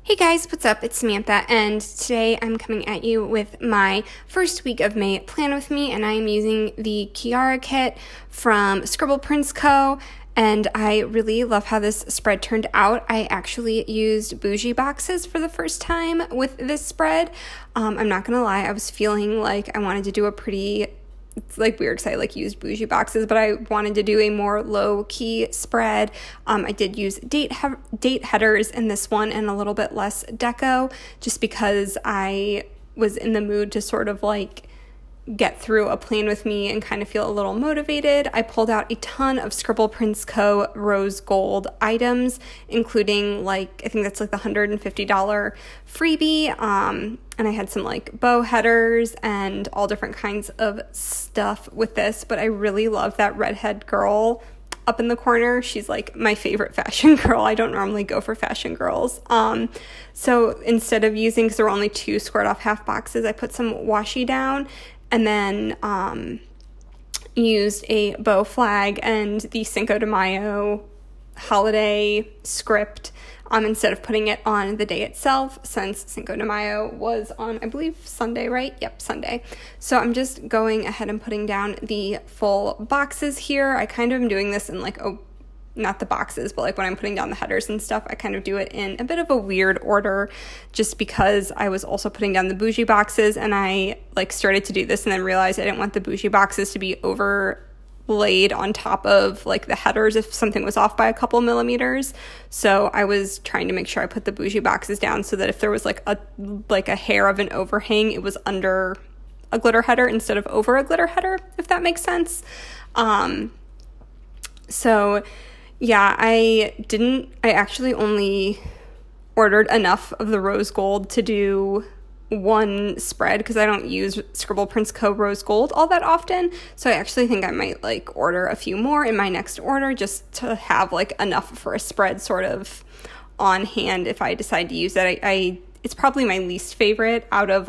Hey guys, what's up? It's Samantha, and today I'm coming at you with my first week of May plan with me, and I am using the Kiara kit from Scribble Prints Co., and I really love how this spread turned out. I actually used bougie boxes for the first time with this spread. I'm not gonna lie, I was feeling like I wanted to do a pretty, it's like weird because I used bougie boxes, but I wanted to do a more low-key spread. I did use date headers in this one and a little bit less deco just because I was in the mood to sort of get through a plan with me and kind of feel a little motivated. I pulled out a ton of Scribble Prints Co. rose gold items, including I think that's the $150 freebie. And I had some bow headers and all different kinds of stuff with this, but I really love that redhead girl up in the corner. She's my favorite fashion girl. I don't normally go for fashion girls. So instead of using, because there were only 2 squared off half boxes, I put some washi down and then used a bow flag and the Cinco de Mayo holiday script instead of putting it on the day itself, since Cinco de Mayo was on, I believe, Sunday, right? Yep, Sunday. So I'm just going ahead and putting down the full boxes here. I kind of am doing this in not the boxes, but when I'm putting down the headers and stuff, I kind of do it in a bit of a weird order just because I was also putting down the bougie boxes, and I started to do this and then realized I didn't want the bougie boxes to be overlaid on top of the headers if something was off by a couple millimeters. So I was trying to make sure I put the bougie boxes down so that if there was a hair of an overhang, it was under a glitter header instead of over a glitter header, if that makes sense. So yeah, I actually only ordered enough of the rose gold to do one spread because I don't use Scribble Prints Co. rose gold all that often. So I actually think I might order a few more in my next order just to have enough for a spread sort of on hand if I decide to use that. It's probably my least favorite out of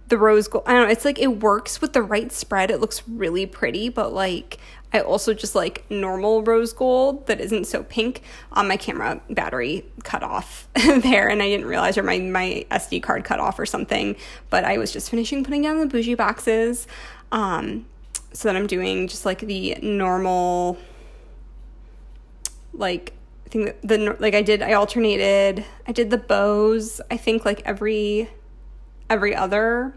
the rose gold. I don't know, it's it works with the right spread. It looks really pretty, but I also just normal rose gold that isn't so pink. My camera battery cut off there and I didn't realize, or my SD card cut off or something, but I was just finishing putting down the bougie boxes. So that I'm doing just the normal, I think I alternated. I did the bows, I think every other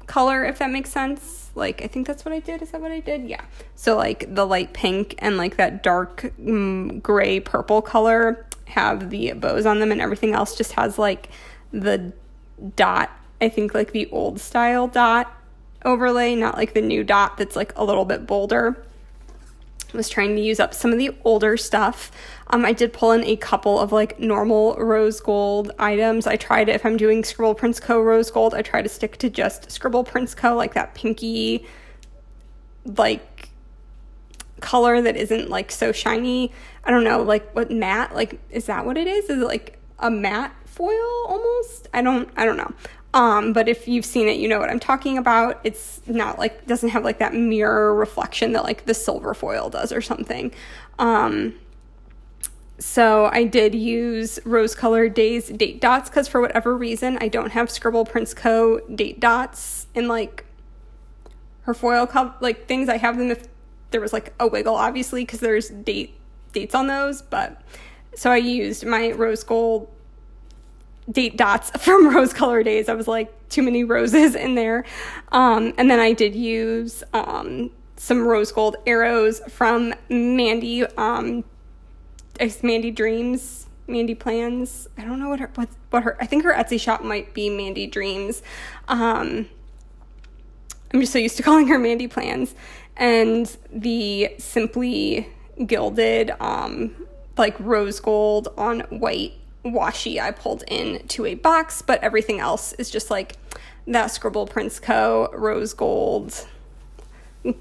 color, if that makes sense. I think that's what I did. Is that what I did? Yeah. So the light pink and that dark gray purple color have the bows on them, and everything else just has the dot, I think the old style dot overlay, not the new dot that's a little bit bolder. I was trying to use up some of the older stuff. I did pull in a couple of normal rose gold items. I tried, if I'm doing Scribble Prints Co. rose gold, I try to stick to just Scribble Prints Co. That pinky color that isn't so shiny. I don't know, what matte, is that what it is? Is it a matte foil almost? I don't know. But if you've seen it, you know what I'm talking about. It's not doesn't have that mirror reflection that the silver foil does or something. So I did use Rose Color Days date dots because for whatever reason, I don't have Scribble Prints Co. date dots in her foil things. I have them if there was a wiggle, obviously, because there's dates on those. But so I used my rose gold date dots from Rose Color Days. I was too many roses in there. And then I did use some rose gold arrows from Mandy, Mandy Dreams, Mandy Plans. I don't know what her, I think her Etsy shop might be Mandy Dreams. I'm just so used to calling her Mandy Plans. And the Simply Gilded, rose gold on white washi I pulled into a box, but everything else is just that Scribble Prints Co. rose gold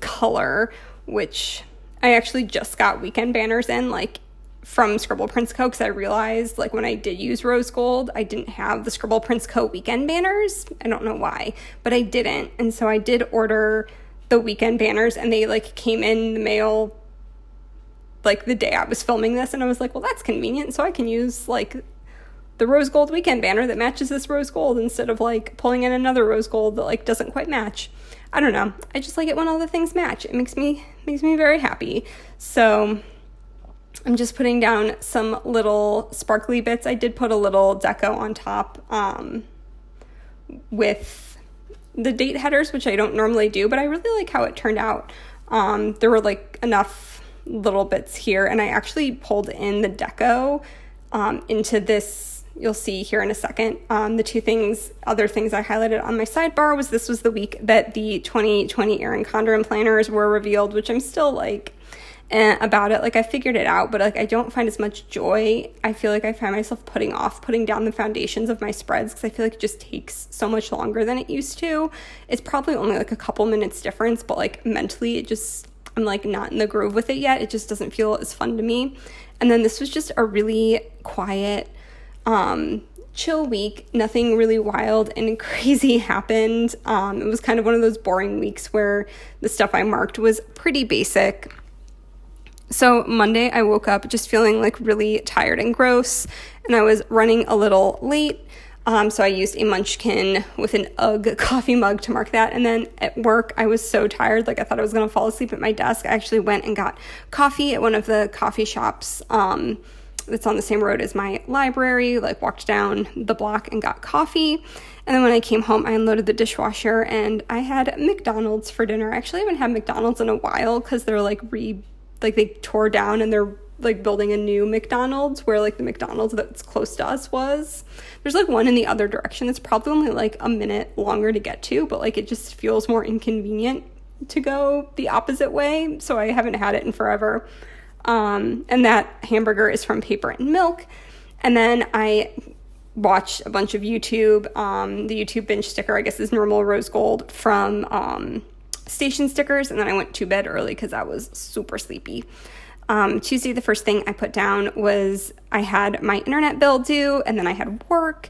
color, which I actually just got weekend banners in from Scribble Prints Co. because I realized when I did use rose gold, I didn't have the Scribble Prints Co. weekend banners. I don't know why, but I didn't. And so I did order the weekend banners, and they came in the mail the day I was filming this, and I was well, that's convenient, so I can use the rose gold weekend banner that matches this rose gold instead of like pulling in another rose gold that like doesn't quite match. I don't know. I just like it when all the things match. It makes me very happy. So I'm just putting down some little sparkly bits. I did put a little deco on top with the date headers, which I don't normally do, but I really like how it turned out. There were like enough little bits here, and I actually pulled in the deco into this. You'll see here in a second. The other things I highlighted on my sidebar was this was the week that the 2020 Erin Condren planners were revealed, which I'm still like about it. Like I figured it out, but like I don't find as much joy. I feel like I find myself putting down the foundations of my spreads because I feel like it just takes so much longer than it used to. It's probably only like a couple minutes difference, but like mentally I'm like not in the groove with it yet. It just doesn't feel as fun to me. And then this was just a really quiet, chill week. Nothing really wild and crazy happened. It was kind of one of those boring weeks where the stuff I marked was pretty basic. So Monday I woke up just feeling like really tired and gross, and I was running a little late. So I used a Munchkin with an UGG coffee mug to mark that. And then at work, I was so tired. Like I thought I was going to fall asleep at my desk. I actually went and got coffee at one of the coffee shops, that's on the same road as my library, like walked down the block and got coffee. And then when I came home, I unloaded the dishwasher and I had McDonald's for dinner. I actually haven't had McDonald's in a while because they're they tore down and they're like building a new McDonald's where like the McDonald's that's close to us was. There's like one in the other direction. It's probably only like a minute longer to get to, but like it just feels more inconvenient to go the opposite way. So I haven't had it in forever. And that hamburger is from Paper and Milk. And then I watched a bunch of YouTube. The YouTube binge sticker, I guess, is normal rose gold from Station Stickers. And then I went to bed early because I was super sleepy. Tuesday, the first thing I put down was I had my internet bill due, and then I had work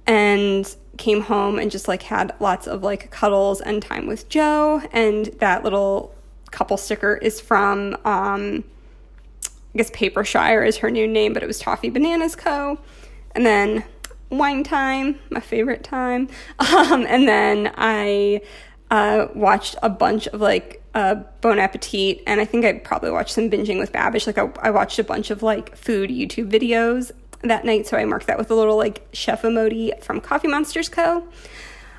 and came home and just like had lots of like cuddles and time with Joe. And that little couple sticker is from, I guess Papershire is her new name, but it was Toffee Bananas Co. And then wine time, my favorite time. And then I watched a bunch of like Bon Appetit, and I think I probably watched some Binging with Babish. Like I watched a bunch of like food YouTube videos that night, so I marked that with a little like chef emoji from Coffee Monsters Co.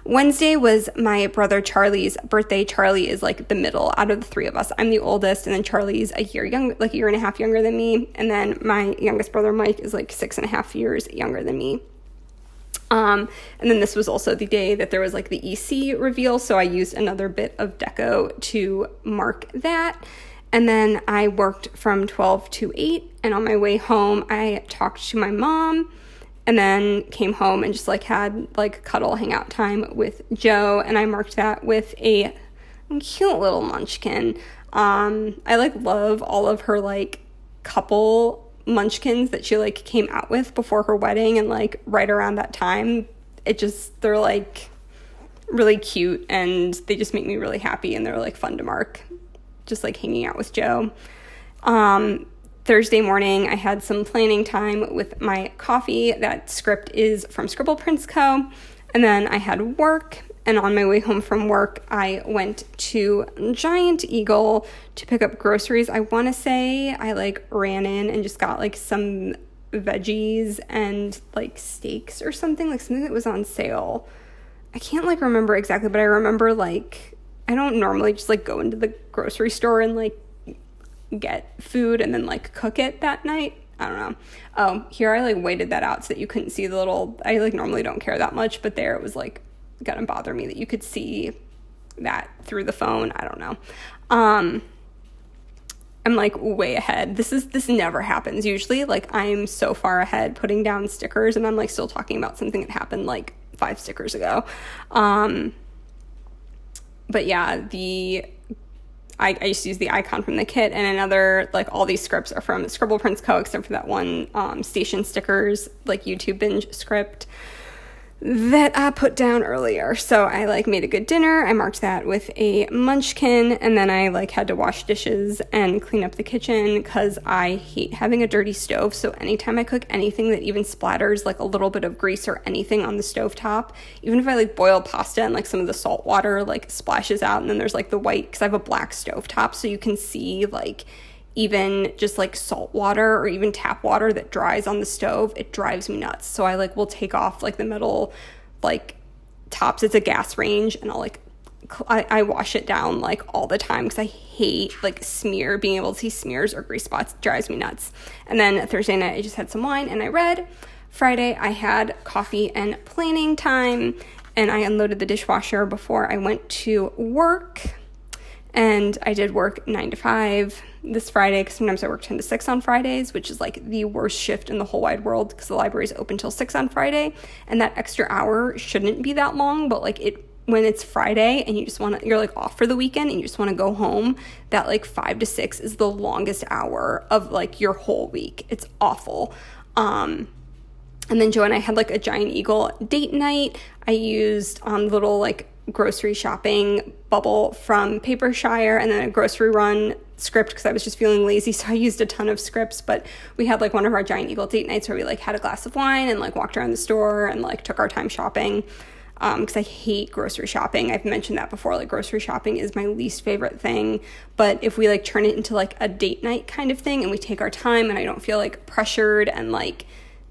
Wednesday was my brother Charlie's birthday. Charlie is like the middle out of the three of us. I'm the oldest, and then Charlie's a year and a half younger than me, and then my youngest brother Mike is like 6.5 years younger than me. And then this was also the day that there was like the EC reveal, so I used another bit of deco to mark that. And then I worked from 12 to 8, and on my way home I talked to my mom, and then came home and just like had like cuddle hangout time with Joe, and I marked that with a cute little munchkin. I like love all of her like couple munchkins that she like came out with before her wedding, and like right around that time they're like really cute and they just make me really happy, and they're like fun to mark just like hanging out with Joe. Thursday morning I had some planning time with my coffee. That script is from Scribble Prince Co. And then I had work, and on my way home from work I went to Giant Eagle to pick up groceries. I want to say I like ran in and just got like some veggies and like steaks or something that was on sale. I can't like remember exactly, but I remember like I don't normally just like go into the grocery store and like get food and then like cook it that night. I don't know. Oh, here I like weighted that out so that you couldn't see the little, I like normally don't care that much, but there it was like gonna bother me that you could see that through the phone. I don't know. I'm like way ahead. This never happens usually. Like I'm so far ahead putting down stickers, and I'm like still talking about something that happened like 5 stickers ago. But yeah, I used to use the icon from the kit, and another, like all these scripts are from Scribble Prince Co. except for that one Station Stickers like YouTube binge script. that I put down earlier. So I made a good dinner. I marked that with a munchkin, and then I had to wash dishes and clean up the kitchen because I hate having a dirty stove. So anytime I cook anything that even splatters a little bit of grease or anything on the stovetop, even if I boil pasta and some of the salt water splashes out, and then there's the white, because I have a black stovetop, so you can see even just salt water or even tap water that dries on the stove, it drives me nuts. So I will take off the metal tops. It's a gas range, and I wash it down all the time because I hate being able to see smears or grease spots. It drives me nuts. And then Thursday night I just had some wine and I read. Friday I had coffee and planning time, and I unloaded the dishwasher before I went to work. And I did work 9 to 5 this Friday, because sometimes I work 10 to 6 on Fridays, which is the worst shift in the whole wide world because the library is open till 6 on Friday. And that extra hour shouldn't be that long, but when it's Friday and you just you're off for the weekend and you just want to go home, that 5 to 6 is the longest hour of your whole week. It's awful. And then Joe and I had a Giant Eagle date night. I used little grocery shopping bubble from Papershire, and then a grocery run script because I was just feeling lazy, so I used a ton of scripts. But we had one of our Giant Eagle date nights where we had a glass of wine and walked around the store and took our time shopping, because I hate grocery shopping. I've mentioned that before. Grocery shopping is my least favorite thing. But if we turn it into a date night kind of thing and we take our time and I don't feel pressured and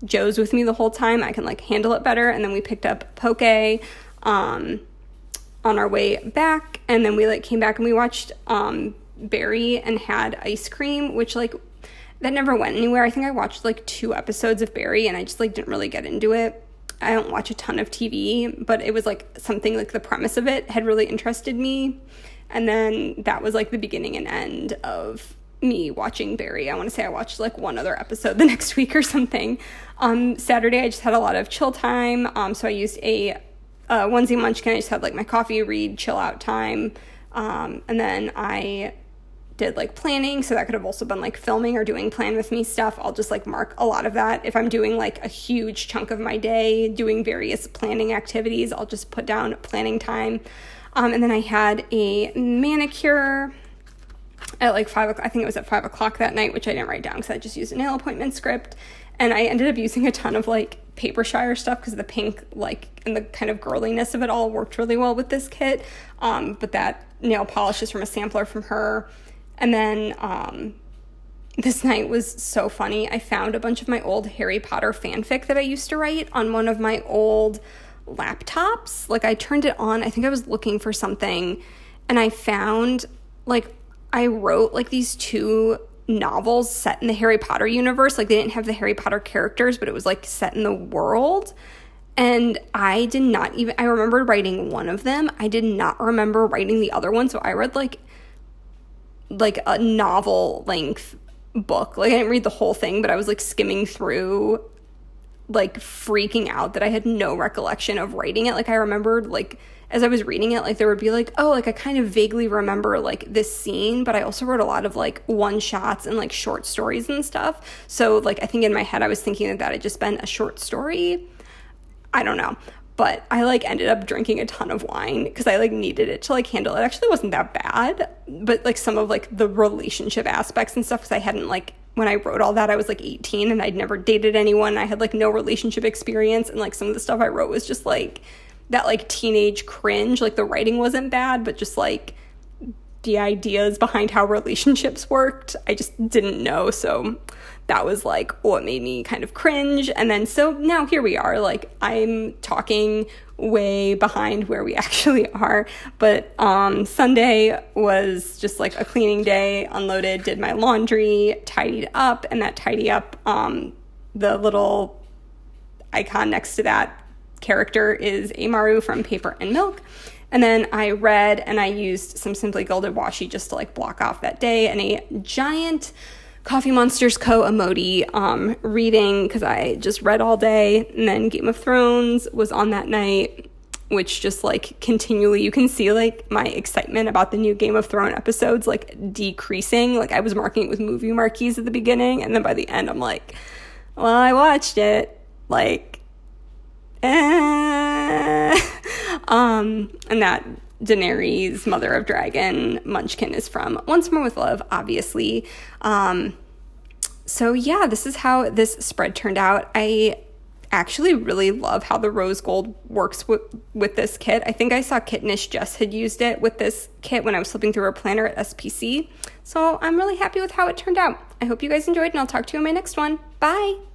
Joe's with me the whole time, I can handle it better. And then we picked up poke on our way back, and then we came back and we watched Barry and had ice cream, which that never went anywhere. I think I watched 2 episodes of Barry and I just didn't really get into it. I don't watch a ton of TV, but it was something the premise of it had really interested me. And then that was the beginning and end of me watching Barry. I want to say I watched 1 other episode the next week or something. Saturday I just had a lot of chill time, so I used a onesie munchkin. I just had my coffee, read, chill out time, and then I did planning, so that could have also been filming or doing plan with me stuff. I'll just mark a lot of that. If I'm doing a huge chunk of my day doing various planning activities, I'll just put down planning time. And then I had a manicure at 5 o'clock. I think it was at 5 o'clock that night, which I didn't write down because I just used a nail appointment script. And I ended up using a ton of Papershire stuff because the pink and the kind of girliness of it all worked really well with this kit. But that nail polish is from a sampler from her. And then this night was so funny. I found a bunch of my old Harry Potter fanfic that I used to write on one of my old laptops. I turned it on. I think I was looking for something, and I found I wrote these 2 novels set in the Harry Potter universe. They didn't have the Harry Potter characters, but it was set in the world. And I remember writing one of them. I did not remember writing the other one. So I read a novel length book. I didn't read the whole thing, but I was skimming through, freaking out that I had no recollection of writing it. I remembered as I was reading it, there would be I kind of vaguely remember this scene, but I also wrote a lot of one-shots and short stories and stuff. So I think in my head I was thinking that had just been a short story. I don't know. But I ended up drinking a ton of wine because I needed it to handle it. Actually, it wasn't that bad, but some of the relationship aspects and stuff, because I hadn't when I wrote all that I was 18 and I'd never dated anyone. I had no relationship experience, and some of the stuff I wrote was just that teenage cringe. The writing wasn't bad, but just the ideas behind how relationships worked, I just didn't know. So that was what made me kind of cringe. And then so now here we are, I'm talking way behind where we actually are. But Sunday was just a cleaning day. Unloaded, did my laundry, tidied up, and that tidy up, the little icon next to that character is Amaru from Paper and Milk. And then I read, and I used some Simply Gilded washi just to block off that day, and a giant Coffee Monsters Co. emoji reading, because I just read all day. And then Game of Thrones was on that night, which just continually, you can see my excitement about the new Game of Thrones episodes decreasing. I was marking it with movie marquees at the beginning, and then by the end I'm well, I watched it. And that Daenerys, Mother of Dragon, Munchkin is from Once More with Love, obviously. So yeah, this is how this spread turned out. I actually really love how the rose gold works with this kit. I think I saw Kittenish Jess had used it with this kit when I was flipping through her planner at SPC. So I'm really happy with how it turned out. I hope you guys enjoyed, and I'll talk to you in my next one. Bye!